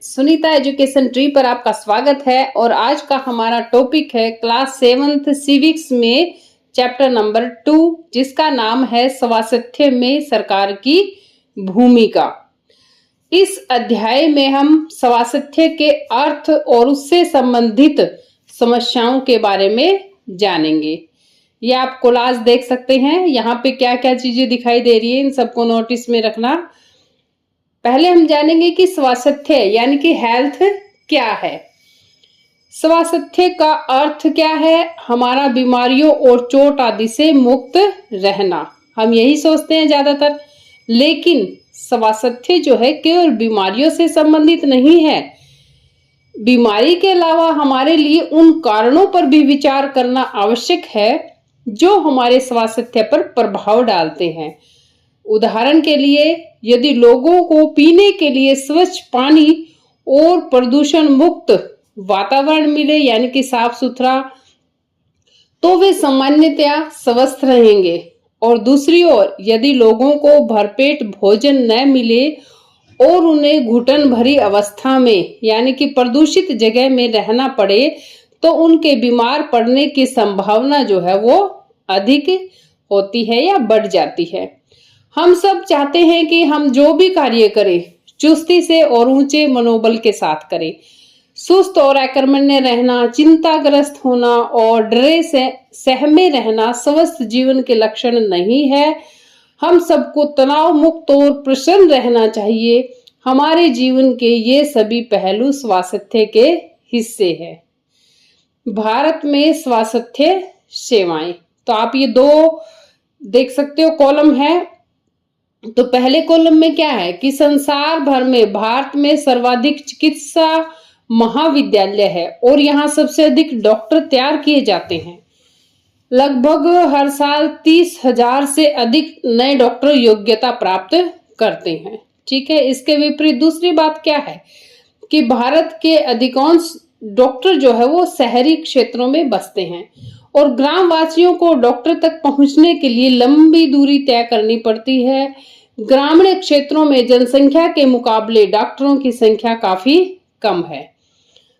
Sunita education tree पर आपका स्वागत है और आज का हमारा टॉपिक है क्लास 7th सिविक्स में चैप्टर नंबर 2 जिसका नाम है स्वास्थ्य में सरकार की भूमिका। इस अध्याय में हम स्वास्थ्य के अर्थ और उससे संबंधित समस्याओं के बारे में जानेंगे। ये आप कोलाज देख सकते हैं, यहाँ पे क्या क्या चीजें दिखाई दे रही है, इन सबको नोटिस में रखना। पहले हम जानेंगे कि स्वास्थ्य यानी कि हेल्थ क्या है। स्वास्थ्य का अर्थ क्या है? हमारा बीमारियों और चोट आदि से मुक्त रहना। हम यही सोचते हैं ज्यादातर, लेकिन स्वास्थ्य जो है केवल बीमारियों से संबंधित नहीं है। बीमारी के अलावा हमारे लिए उन कारणों पर भी विचार करना आवश्यक है जो हमारे स्वास्थ्य पर प्रभाव डालते हैं। उदाहरण के लिए, यदि लोगों को पीने के लिए स्वच्छ पानी और प्रदूषण मुक्त वातावरण मिले यानी कि साफ सुथरा, तो वे सामान्यतया स्वस्थ रहेंगे। और दूसरी ओर यदि लोगों को भरपेट भोजन न मिले और उन्हें घुटन भरी अवस्था में यानी कि प्रदूषित जगह में रहना पड़े, तो उनके बीमार पड़ने की संभावना जो है वो अधिक होती है या बढ़ जाती है। हम सब चाहते हैं कि हम जो भी कार्य करें चुस्ती से और ऊंचे मनोबल के साथ करें। सुस्त और अकर्मण्य रहना, चिंताग्रस्त होना और डरे से सहमे रहना स्वस्थ जीवन के लक्षण नहीं है। हम सबको तनाव मुक्त और प्रसन्न रहना चाहिए। हमारे जीवन के ये सभी पहलू स्वास्थ्य के हिस्से हैं। भारत में स्वास्थ्य सेवाएं, तो आप ये दो देख सकते हो कॉलम है। तो पहले कॉलम में क्या है कि संसार भर में भारत में सर्वाधिक चिकित्सा महाविद्यालय है और यहाँ सबसे अधिक डॉक्टर तैयार किए जाते हैं। लगभग हर साल 30,000 से अधिक नए डॉक्टर योग्यता प्राप्त करते हैं। ठीक है, इसके विपरीत दूसरी बात क्या है कि भारत के अधिकांश डॉक्टर जो है वो शहरी क्षेत्रों में बसते हैं और ग्रामवासियों को डॉक्टर तक पहुंचने के लिए लंबी दूरी तय करनी पड़ती है। ग्रामीण क्षेत्रों में जनसंख्या के मुकाबले डॉक्टरों की संख्या काफी कम है।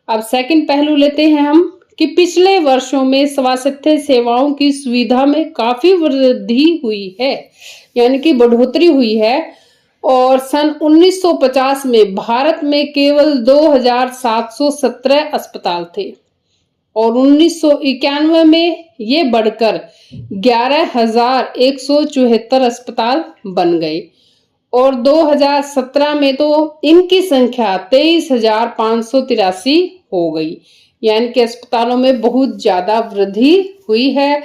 अब सेकंड पहलू लेते हैं हम कि पिछले वर्षों में स्वास्थ्य सेवाओं की सुविधा में काफी वृद्धि हुई है यानी कि बढ़ोतरी हुई है। और सन 1950 में भारत में केवल 2,717 अस्पताल थे और 1991 में ये बढ़कर 11,174 अस्पताल बन गए और 2017 में तो इनकी संख्या 23,583 हो गई। यानी कि अस्पतालों में बहुत ज्यादा वृद्धि हुई है।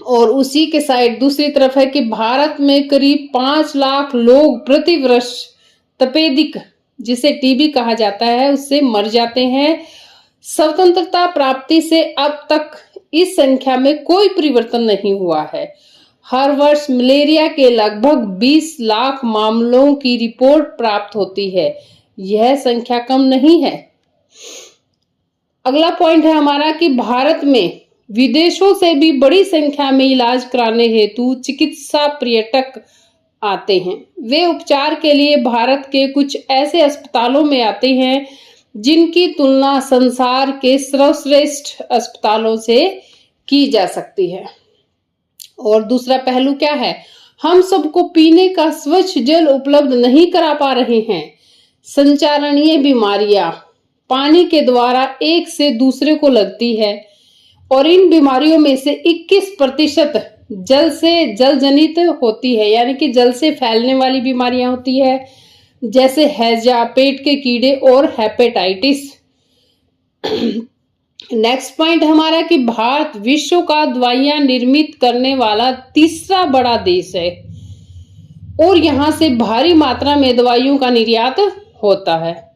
और उसी के साइड दूसरी तरफ है कि भारत में करीब 5 लाख लोग प्रति वर्ष तपेदिक, जिसे टीबी कहा जाता है, उससे मर जाते हैं। स्वतंत्रता प्राप्ति से अब तक इस संख्या में कोई परिवर्तन नहीं हुआ है। हर वर्ष मलेरिया के लगभग 20 लाख मामलों की रिपोर्ट प्राप्त होती है। यह संख्या कम नहीं है। अगला पॉइंट है हमारा कि भारत में विदेशों से भी बड़ी संख्या में इलाज कराने हेतु चिकित्सा पर्यटक आते हैं। वे उपचार के लिए भारत के कुछ ऐसे अस्पतालों में आते हैं जिनकी तुलना संसार के सर्वश्रेष्ठ अस्पतालों से की जा सकती है। और दूसरा पहलू क्या है? हम सबको पीने का स्वच्छ जल उपलब्ध नहीं करा पा रहे हैं। संचारणीय बीमारियां पानी के द्वारा एक से दूसरे को लगती है और इन बीमारियों में से 21% जल से जल जनित होती है यानी कि जल से फैलने वाली बीमारियां होती है, जैसे हैजा, पेट के कीड़े और हेपेटाइटिस। नेक्स्ट पॉइंट हमारा कि भारत विश्व का दवाइयां निर्मित करने वाला तीसरा बड़ा देश है और यहां से भारी मात्रा में दवाइयों का निर्यात होता है।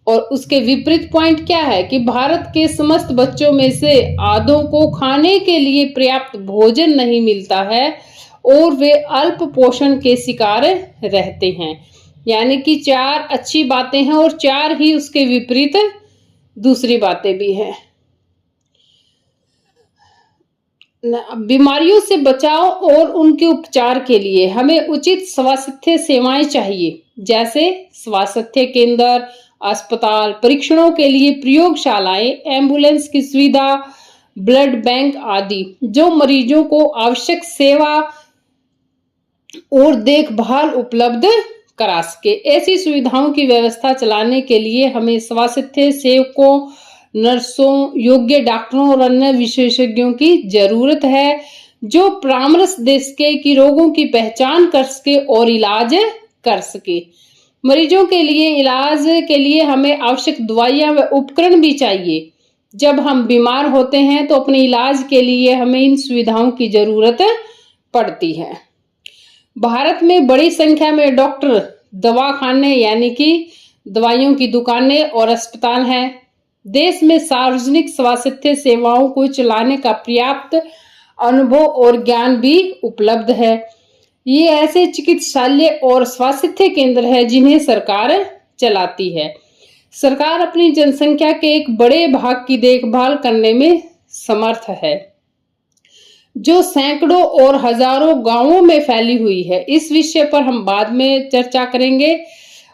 और उसके विपरीत पॉइंट क्या है कि भारत के समस्त बच्चों में से आधों को खाने के लिए पर्याप्त भोजन नहीं मिलता है और वे अल्प पोषण के शिकार रहते हैं। यानी कि 4 अच्छी बातें हैं और 4 ही उसके विपरीत दूसरी बातें भी हैं। बीमारियों से बचाव और उनके उपचार के लिए हमें उचित स्वास्थ्य सेवाएं चाहिए। जैसे स्वास्थ्य केंद्र, अस्पताल, परीक्षणों के लिए प्रयोगशालाएं, एम्बुलेंस की सुविधा, ब्लड बैंक आदि, जो मरीजों को आवश्यक सेवा और देखभाल उपलब्ध करा सके। ऐसी सुविधाओं की व्यवस्था चलाने के लिए हमें स्वास्थ्य सेवकों, नर्सों, योग्य डॉक्टरों और अन्य विशेषज्ञों की जरूरत है, जो परामर्श दे सके कि रोगों की पहचान कर सके और इलाज कर सके। मरीजों के लिए इलाज के लिए हमें आवश्यक दवाइयां व उपकरण भी चाहिए। जब हम बीमार होते हैं तो अपने इलाज के लिए हमें इन सुविधाओं की जरूरत पड़ती है। भारत में बड़ी संख्या में डॉक्टर, दवाखाने यानी कि दवाइयों की दुकानें और अस्पताल हैं। देश में सार्वजनिक स्वास्थ्य सेवाओं को चलाने का पर्याप्त अनुभव और ज्ञान भी उपलब्ध है। ये ऐसे चिकित्सालय और स्वास्थ्य केंद्र है जिन्हें सरकार चलाती है। सरकार अपनी जनसंख्या के एक बड़े भाग की देखभाल करने में समर्थ है, जो सैकड़ों और हजारों गांवों में फैली हुई है। इस विषय पर हम बाद में चर्चा करेंगे।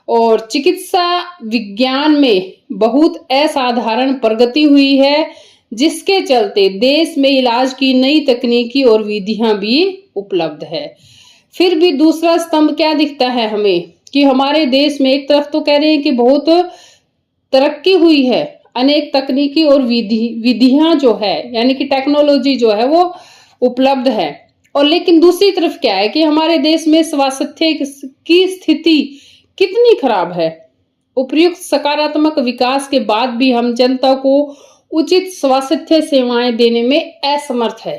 और चिकित्सा विज्ञान में बहुत असाधारण प्रगति हुई है, जिसके चलते देश में इलाज की नई तकनीकी और विधियां भी उपलब्ध है। फिर भी दूसरा स्तंभ क्या दिखता है हमें कि हमारे देश में एक तरफ तो कह रहे हैं कि बहुत तरक्की हुई है, अनेक तकनीकी और विधियां जो है यानी कि टेक्नोलॉजी जो है वो उपलब्ध है, और लेकिन दूसरी तरफ क्या है कि हमारे देश में स्वास्थ्य की स्थिति कितनी खराब है। उपयुक्त सकारात्मक विकास के बाद भी हम जनता को उचित स्वास्थ्य सेवाएं देने में असमर्थ है।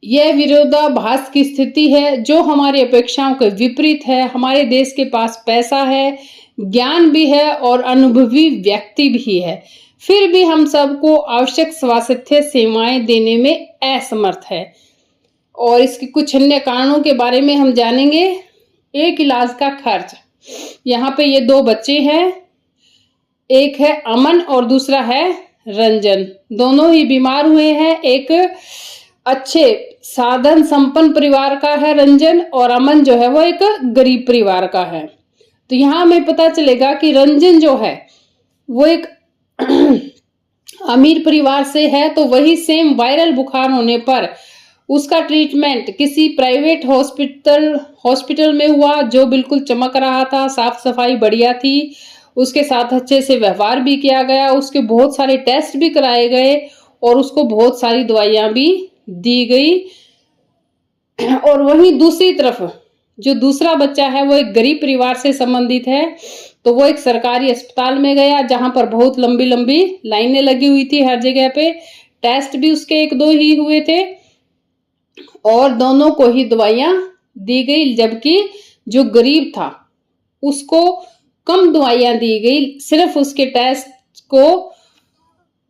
यह विरोधाभास की स्थिति है जो हमारी अपेक्षाओं के विपरीत है। हमारे देश के पास पैसा है, ज्ञान भी है और अनुभवी व्यक्ति भी है, फिर भी हम सबको आवश्यक स्वास्थ्य सेवाएं देने में असमर्थ है। और इसके कुछ अन्य कारणों के बारे में हम जानेंगे। एक, इलाज का खर्च। यहाँ पे ये दो बच्चे हैं, एक है अमन और दूसरा है रंजन। दोनों ही बीमार हुए हैं। एक अच्छे साधन संपन्न परिवार का है रंजन, और अमन जो है वो एक गरीब परिवार का है। तो यहाँ हमें पता चलेगा कि रंजन जो है वो एक अमीर परिवार से है, तो वही सेम वायरल बुखार होने पर उसका ट्रीटमेंट किसी प्राइवेट हॉस्पिटल में हुआ, जो बिल्कुल चमक रहा था, साफ सफाई बढ़िया थी, उसके साथ अच्छे से व्यवहार भी किया गया, उसके बहुत सारे टेस्ट भी कराए गए और उसको बहुत सारी दवाइयां भी दी गई। और वहीं दूसरी तरफ जो दूसरा बच्चा है वो एक गरीब परिवार से संबंधित है, तो वो एक सरकारी अस्पताल में गया जहां पर बहुत लंबी लंबी लाइनें लगी हुई थी हर जगह पे। टेस्ट भी उसके एक दो ही हुए थे और दोनों को ही दवाइयां दी गई, जबकि जो गरीब था उसको कम दवाइयां दी गई। सिर्फ उसके टेस्ट को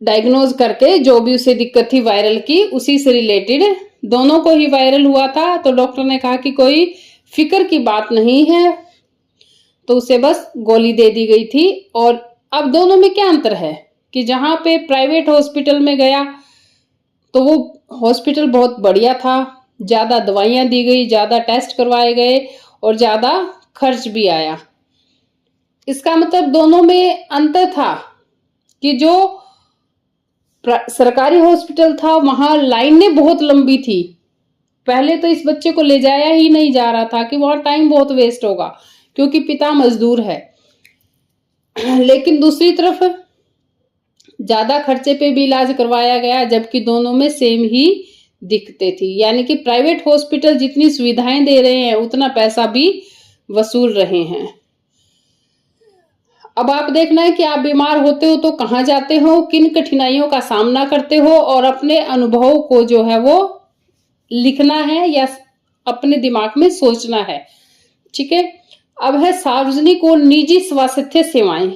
डायग्नोज करके जो भी उसे दिक्कत थी वायरल की, उसी से रिलेटेड दोनों को ही वायरल हुआ था। तो डॉक्टर ने कहा कि कोई फिक्र की बात नहीं है, तो उसे बस गोली दे दी गई थी। और अब दोनों में क्या अंतर है कि जहां पे प्राइवेट हॉस्पिटल में गया तो वो हॉस्पिटल बहुत बढ़िया था, ज्यादा दवाइयां दी गई, ज्यादा टेस्ट करवाए गए और ज्यादा खर्च भी आया। इसका मतलब दोनों में अंतर था कि जो सरकारी हॉस्पिटल था वहां लाइनें बहुत लंबी थी। पहले तो इस बच्चे को ले जाया ही नहीं जा रहा था कि वहां टाइम बहुत वेस्ट होगा क्योंकि पिता मजदूर है। लेकिन दूसरी तरफ ज्यादा खर्चे पे भी इलाज करवाया गया, जबकि दोनों में सेम ही दिक्कतें थी। यानी कि प्राइवेट हॉस्पिटल जितनी सुविधाएं दे रहे हैं उतना पैसा भी वसूल रहे हैं। अब आप देखना है कि आप बीमार होते हो तो कहाँ जाते हो, किन कठिनाइयों का सामना करते हो, और अपने अनुभव को जो है वो लिखना है या अपने दिमाग में सोचना है। ठीक है। अब है सार्वजनिक और निजी स्वास्थ्य सेवाएं।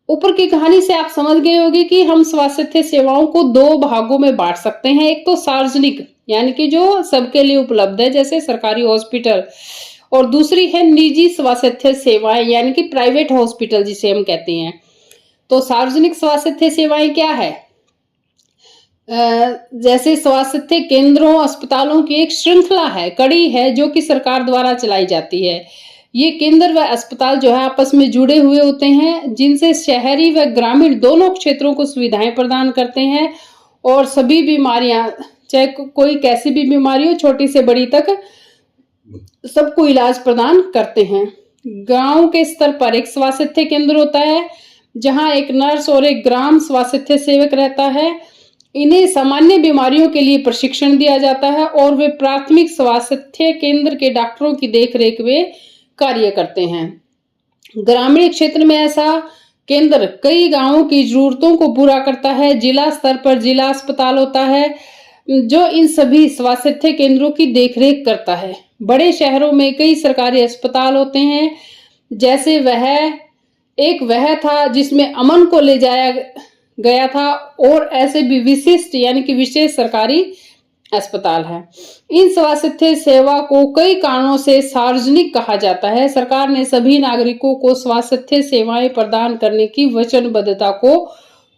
ऊपर की कहानी से आप समझ गए होंगे कि हम स्वास्थ्य सेवाओं को दो भागों में बांट सकते हैं। एक तो सार्वजनिक यानी कि जो सबके लिए उपलब्ध है जैसे सरकारी हॉस्पिटल, और दूसरी है निजी स्वास्थ्य सेवाएं यानी कि प्राइवेट हॉस्पिटल जिसे हम कहते हैं। तो सार्वजनिक स्वास्थ्य सेवाएं क्या है? जैसे स्वास्थ्य केंद्रों, अस्पतालों की एक श्रृंखला है, कड़ी है, जो कि सरकार द्वारा चलाई जाती है। ये केंद्र व अस्पताल जो है आपस में जुड़े हुए होते हैं, जिनसे शहरी व ग्रामीण दोनों क्षेत्रों को सुविधाएं प्रदान करते हैं और सभी बीमारियां, चाहे कोई कैसी भी बीमारी हो, छोटी से बड़ी तक, सबको इलाज प्रदान करते हैं। गांव के स्तर पर एक स्वास्थ्य केंद्र होता है, जहां एक नर्स और एक ग्राम स्वास्थ्य सेवक रहता है। इन्हें सामान्य बीमारियों के लिए प्रशिक्षण दिया जाता है और वे प्राथमिक स्वास्थ्य केंद्र के डॉक्टरों की देखरेख में कार्य करते हैं। ग्रामीण क्षेत्र में ऐसा केंद्र कई गांवों की जरूरतों को पूरा करता है। जिला स्तर पर जिला अस्पताल होता है, जो इन सभी स्वास्थ्य केंद्रों की देखरेख करता है। बड़े शहरों में कई सरकारी अस्पताल होते हैं, जैसे वह था जिसमें अमन को ले जाया गया था, और ऐसे भी विशिष्ट यानी कि विशेष सरकारी अस्पताल है। इन स्वास्थ्य सेवा को कई कारणों से सार्वजनिक कहा जाता है। सरकार ने सभी नागरिकों को स्वास्थ्य सेवाएं प्रदान करने की वचनबद्धता को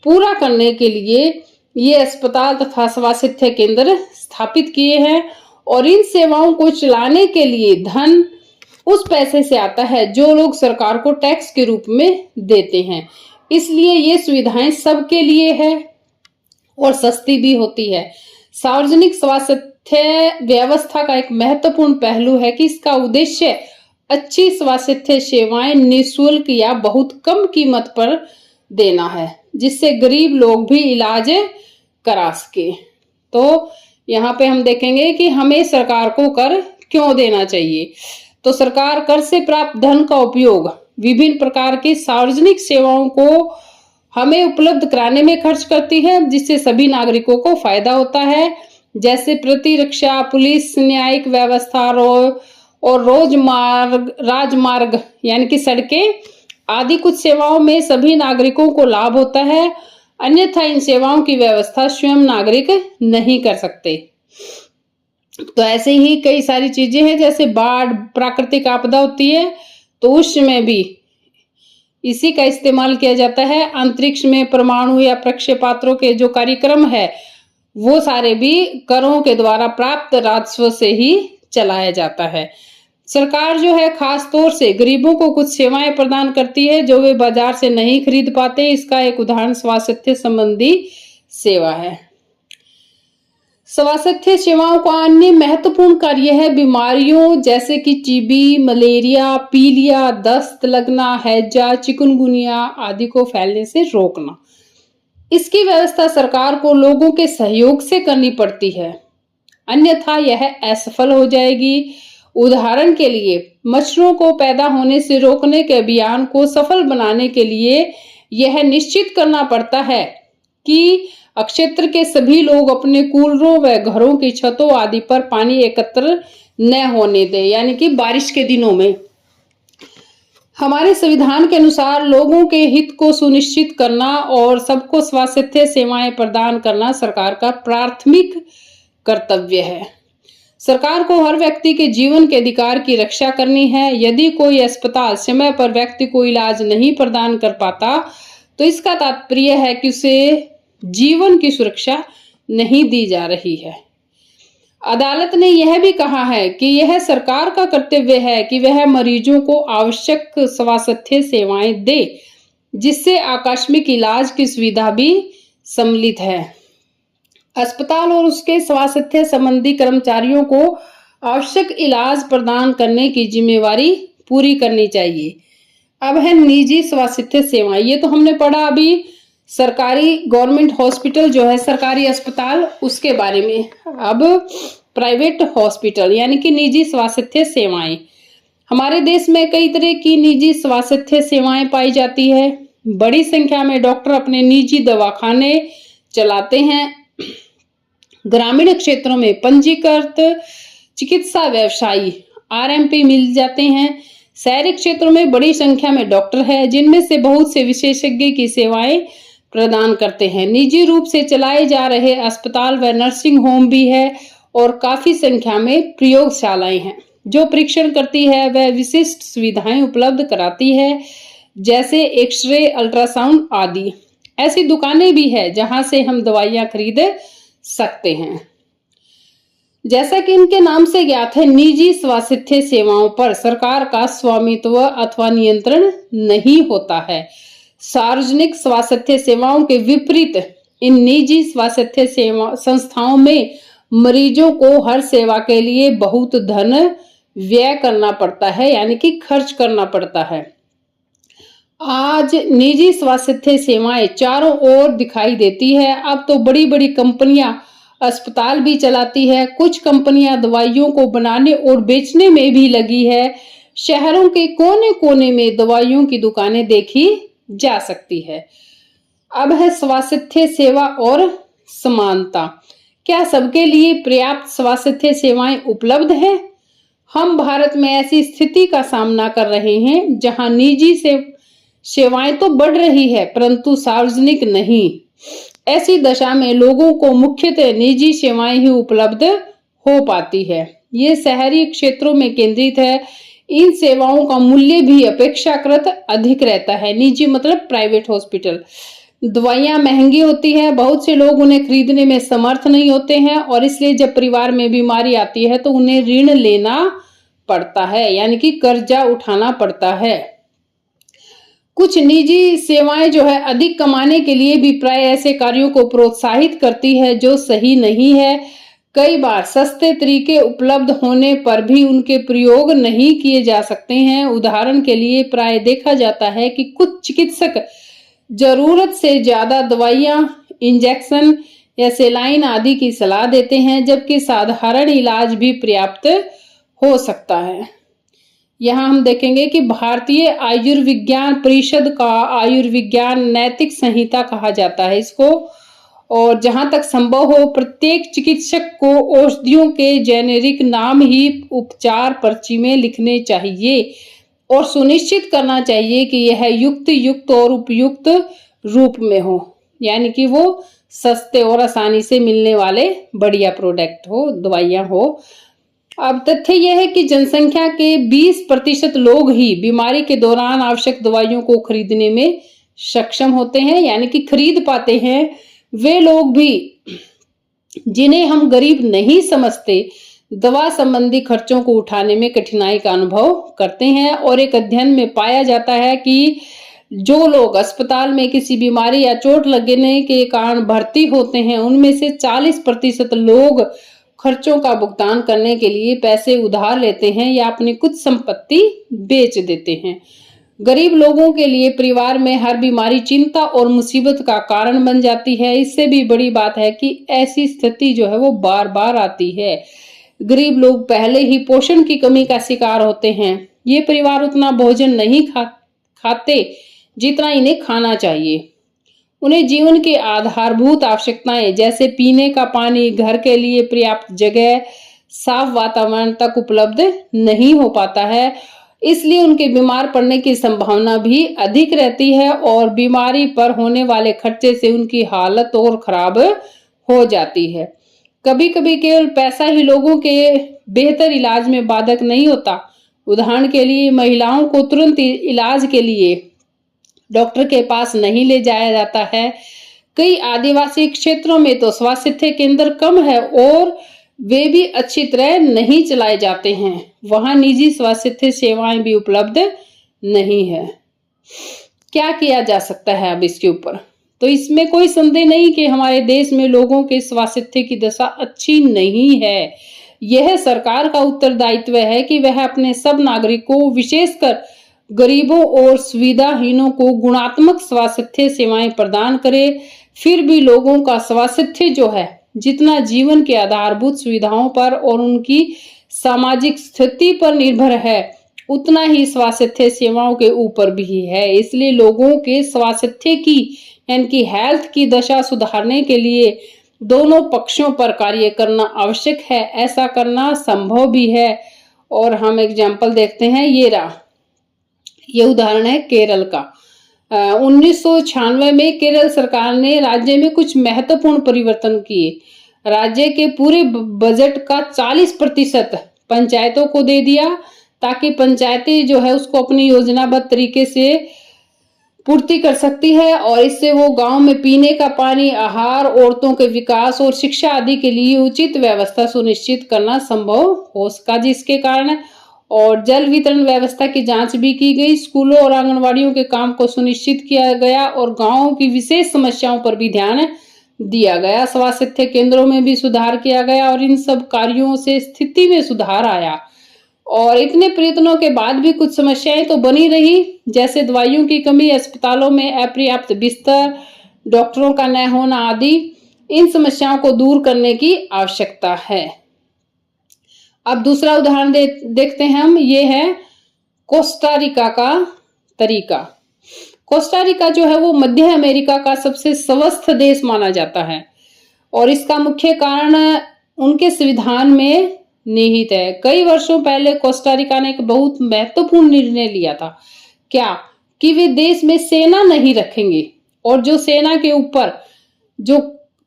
पूरा करने के लिए ये अस्पताल तथा स्वास्थ्य केंद्र स्थापित किए हैं, और इन सेवाओं को चलाने के लिए धन उस पैसे से आता है जो लोग सरकार को टैक्स के रूप में देते हैं। इसलिए ये सुविधाएं सबके लिए है और सस्ती भी होती है। सार्वजनिक स्वास्थ्य व्यवस्था का एक महत्वपूर्ण पहलू है कि इसका उद्देश्य अच्छी स्वास्थ्य सेवाएं निःशुल्क या बहुत कम कीमत पर देना है, जिससे गरीब लोग भी इलाज करा सके। तो यहाँ पे हम देखेंगे कि हमें सरकार को कर क्यों देना चाहिए। तो सरकार कर से प्राप्त धन का उपयोग विभिन्न प्रकार की सार्वजनिक सेवाओं को हमें उपलब्ध कराने में खर्च करती है, जिससे सभी नागरिकों को फायदा होता है, जैसे प्रतिरक्षा, पुलिस, न्यायिक व्यवस्था और राजमार्ग यानी कि सड़कें आदि कुछ सेवाओं में सभी नागरिकों को लाभ होता है। अन्यथा इन सेवाओं की व्यवस्था स्वयं नागरिक नहीं कर सकते। तो ऐसे ही कई सारी चीजें हैं, जैसे बाढ़, प्राकृतिक आपदा होती है तो उस समय भी इसी का इस्तेमाल किया जाता है। अंतरिक्ष में परमाणु या प्रक्षेपास्त्रों के जो कार्यक्रम है वो सारे भी करों के द्वारा प्राप्त राजस्व से ही चलाया जाता है। सरकार जो है खास तौर से गरीबों को कुछ सेवाएं प्रदान करती है जो वे बाजार से नहीं खरीद पाते। इसका एक उदाहरण स्वास्थ्य संबंधी सेवा है। स्वास्थ्य सेवाओं का अन्य महत्वपूर्ण कार्य है बीमारियों जैसे कि टीबी, मलेरिया, पीलिया, दस्त लगना, हैजा, चिकनगुनिया आदि को फैलने से रोकना। इसकी व्यवस्था सरकार को लोगों के सहयोग से करनी पड़ती है, अन्यथा यह असफल हो जाएगी। उदाहरण के लिए मच्छरों को पैदा होने से रोकने के अभियान को सफल बनाने के लिए यह निश्चित करना पड़ता है कि क्षेत्र के सभी लोग अपने कूलरों व घरों की छतों आदि पर पानी एकत्र न होने दें, यानी कि बारिश के दिनों में। हमारे संविधान के अनुसार लोगों के हित को सुनिश्चित करना और सबको स्वास्थ्य सेवाएं प्रदान करना सरकार का प्राथमिक कर्तव्य है। सरकार को हर व्यक्ति के जीवन के अधिकार की रक्षा करनी है। यदि कोई अस्पताल समय पर व्यक्ति को इलाज नहीं प्रदान कर पाता तो इसका तात्पर्य है कि उसे जीवन की सुरक्षा नहीं दी जा रही है। अदालत ने यह भी कहा है कि यह सरकार का कर्तव्य है कि वह मरीजों को आवश्यक स्वास्थ्य सेवाएं दे, जिससे आकस्मिक इलाज की सुविधा भी सम्मिलित है। अस्पताल और उसके स्वास्थ्य संबंधी कर्मचारियों को आवश्यक इलाज प्रदान करने की जिम्मेवारी पूरी करनी चाहिए। अब है निजी स्वास्थ्य सेवाएं। ये तो हमने पढ़ा अभी सरकारी गवर्नमेंट हॉस्पिटल जो है सरकारी अस्पताल, उसके बारे में। अब प्राइवेट हॉस्पिटल यानी कि निजी स्वास्थ्य सेवाएं। हमारे देश में कई तरह की निजी स्वास्थ्य सेवाएं पाई जाती है। बड़ी संख्या में डॉक्टर अपने निजी दवाखाने चलाते हैं। ग्रामीण क्षेत्रों में पंजीकृत चिकित्सा व्यवसायी आरएमपी मिल जाते हैं। शहरी क्षेत्रों में बड़ी संख्या में डॉक्टर हैं, जिनमें से बहुत से विशेषज्ञ की सेवाएं प्रदान करते हैं। निजी रूप से चलाए जा रहे अस्पताल व नर्सिंग होम भी है और काफी संख्या में प्रयोगशालाएं हैं जो परीक्षण करती है व विशिष्ट सुविधाएं उपलब्ध कराती है, जैसे एक्सरे, अल्ट्रासाउंड आदि। ऐसी दुकानें भी है जहां से हम दवाइयां खरीद सकते हैं। जैसा कि इनके नाम से ज्ञात है, निजी स्वास्थ्य सेवाओं पर सरकार का स्वामित्व अथवा नियंत्रण नहीं होता है। सार्वजनिक स्वास्थ्य सेवाओं के विपरीत इन निजी स्वास्थ्य सेवा संस्थाओं में मरीजों को हर सेवा के लिए बहुत धन व्यय करना पड़ता है, यानी कि खर्च करना पड़ता है। आज निजी स्वास्थ्य सेवाएं चारों ओर दिखाई देती है। अब तो बड़ी बड़ी कंपनियां अस्पताल भी चलाती है, कुछ कंपनियां दवाइयों को बनाने और बेचने में भी लगी है। शहरों के कोने कोने में दवाइयों की दुकानें देखी जा सकती है। अब है स्वास्थ्य सेवा और समानता। क्या सबके लिए पर्याप्त स्वास्थ्य सेवाएं उपलब्ध है? हम भारत में ऐसी स्थिति का सामना कर रहे हैं जहां निजी सेवाएं तो बढ़ रही है परंतु सार्वजनिक नहीं। ऐसी दशा में लोगों को मुख्यतः निजी सेवाएं ही उपलब्ध हो पाती है। ये शहरी क्षेत्रों में केंद्रित है। इन सेवाओं का मूल्य भी अपेक्षाकृत अधिक रहता है। निजी मतलब प्राइवेट हॉस्पिटल। दवाइयां महंगी होती है, बहुत से लोग उन्हें खरीदने में समर्थ नहीं होते हैं और इसलिए जब परिवार में बीमारी आती है तो उन्हें ऋण लेना पड़ता है, यानी कि कर्जा उठाना पड़ता है। कुछ निजी सेवाएं जो है अधिक कमाने के लिए भी प्राय ऐसे कार्यों को प्रोत्साहित करती है जो सही नहीं है। कई बार सस्ते तरीके उपलब्ध होने पर भी उनके प्रयोग नहीं किए जा सकते हैं। उदाहरण के लिए प्राय देखा जाता है कि कुछ चिकित्सक जरूरत से ज्यादा दवाइयां, इंजेक्शन या सेलाइन आदि की सलाह देते हैं, जबकि साधारण इलाज भी पर्याप्त हो सकता है। यहाँ हम देखेंगे कि भारतीय आयुर्विज्ञान परिषद का आयुर्विज्ञान नैतिक संहिता कहा जाता है इसको, और जहां तक संभव हो प्रत्येक चिकित्सक को औषधियों के जेनेरिक नाम ही उपचार पर्ची में लिखने चाहिए और सुनिश्चित करना चाहिए कि यह युक्त और उपयुक्त रूप में हो, यानी कि वो सस्ते और आसानी से मिलने वाले बढ़िया प्रोडक्ट हो, दवाइयां हो। अब तथ्य यह है कि जनसंख्या के 20% लोग ही बीमारी के दौरान आवश्यक दवाइयों को खरीदने में सक्षम होते हैं, यानी कि खरीद पाते हैं। वे लोग भी जिन्हें हम गरीब नहीं समझते दवा संबंधी खर्चों को उठाने में कठिनाई का अनुभव करते हैं। और एक अध्ययन में पाया जाता है कि जो लोग अस्पताल में किसी बीमारी या चोट लगने के कारण भर्ती होते हैं उनमें से 40% लोग खर्चों का भुगतान करने के लिए पैसे उधार लेते हैं या अपनी कुछ संपत्ति बेच देते हैं। गरीब लोगों के लिए परिवार में हर बीमारी चिंता और मुसीबत का कारण बन जाती है। इससे भी बड़ी बात है कि ऐसी स्थिति जो है वो बार बार आती है। गरीब लोग पहले ही पोषण की कमी का शिकार होते हैं। ये परिवार उतना भोजन नहीं खाते जितना इन्हें खाना चाहिए। उन्हें जीवन की आधारभूत आवश्यकताएं जैसे पीने का पानी, घर के लिए पर्याप्त जगह, साफ वातावरण तक उपलब्ध नहीं हो पाता है। इसलिए उनके बीमार पड़ने की संभावना भी अधिक रहती है और बीमारी पर होने वाले खर्चे से उनकी हालत और खराब हो जाती है। कभी कभी केवल पैसा ही लोगों के बेहतर इलाज में बाधक नहीं होता। उदाहरण के लिए महिलाओं को तुरंत इलाज के लिए डॉक्टर के पास नहीं ले जाया जाता है। कई आदिवासी क्षेत्रों में तो स्वास्थ्य केंद्र कम है और वे भी अच्छी तरह नहीं चलाए जाते हैं। वहां निजी स्वास्थ्य सेवाएं भी उपलब्ध नहीं है। क्या किया जा सकता है अब इसके ऊपर? तो इसमें कोई संदेह नहीं कि हमारे देश में लोगों के स्वास्थ्य की दशा अच्छी नहीं है। यह सरकार का उत्तरदायित्व है कि वह अपने सब नागरिकों, विशेषकर गरीबों और सुविधाहीनों को गुणात्मक स्वास्थ्य सेवाएं प्रदान करे। फिर भी लोगों का स्वास्थ्य जो है जितना जीवन के आधारभूत सुविधाओं पर और उनकी सामाजिक स्थिति पर निर्भर है उतना ही स्वास्थ्य सेवाओं के ऊपर भी है। इसलिए लोगों के स्वास्थ्य की यानी कि हेल्थ की दशा सुधारने के लिए दोनों पक्षों पर कार्य करना आवश्यक है। ऐसा करना संभव भी है और हम एग्जाम्पल देखते हैं। ये उदाहरण है केरल का। 1996 में केरल सरकार ने राज्य में कुछ महत्वपूर्ण परिवर्तन किए। राज्य के पूरे बजट का 40% पंचायतों को दे दिया ताकि पंचायतें जो है उसको अपनी योजनाबद्ध तरीके से पूर्ति कर सकती है और इससे वो गांव में पीने का पानी, आहार, औरतों के विकास और शिक्षा आदि के लिए उचित व्यवस्था सुनिश्चित करना संभव हो सका, जिसके कारण और जल वितरण व्यवस्था की जांच भी की गई। स्कूलों और आंगनवाड़ियों के काम को सुनिश्चित किया गया और गांवों की विशेष समस्याओं पर भी ध्यान दिया गया। स्वास्थ्य केंद्रों में भी सुधार किया गया और इन सब कार्यों से स्थिति में सुधार आया। और इतने प्रयत्नों के बाद भी कुछ समस्याएं तो बनी रही, जैसे दवाइयों की कमी, अस्पतालों में अपर्याप्त बिस्तर, डॉक्टरों का न होना आदि। इन समस्याओं को दूर करने की आवश्यकता है। अब दूसरा उदाहरण देखते हैं हम। ये है कोस्टा रिका का तरीका। कोस्टा रिका जो है वो मध्य अमेरिका का सबसे स्वस्थ देश माना जाता है और इसका मुख्य कारण उनके संविधान में निहित है। कई वर्षों पहले कोस्टा रिका ने एक बहुत महत्वपूर्ण निर्णय लिया था। क्या? कि वे देश में सेना नहीं रखेंगे और जो सेना के ऊपर जो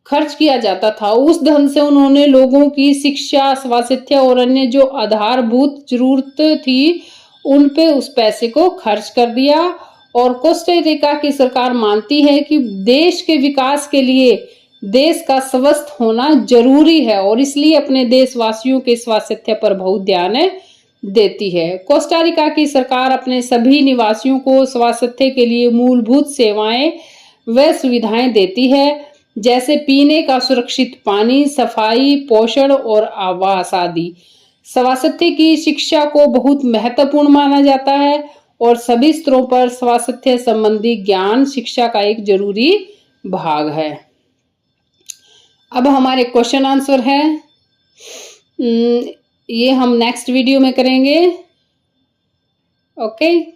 खर्च किया जाता था उस धन से उन्होंने लोगों की शिक्षा, स्वास्थ्य और अन्य जो आधारभूत जरूरत थी उन पे उस पैसे को खर्च कर दिया। और कोस्टा रिका की सरकार मानती है कि देश के विकास के लिए देश का स्वस्थ होना जरूरी है और इसलिए अपने देशवासियों के स्वास्थ्य पर बहुत ध्यान देती है। कोस्टा रिका की सरकार अपने सभी निवासियों को स्वास्थ्य के लिए मूलभूत सेवाएं व सुविधाएं देती है, जैसे पीने का सुरक्षित पानी, सफाई, पोषण और आवास आदि। स्वास्थ्य की शिक्षा को बहुत महत्वपूर्ण माना जाता है और सभी स्तरों पर स्वास्थ्य संबंधी ज्ञान शिक्षा का एक जरूरी भाग है। अब हमारे क्वेश्चन आंसर है, ये हम नेक्स्ट वीडियो में करेंगे। ओके।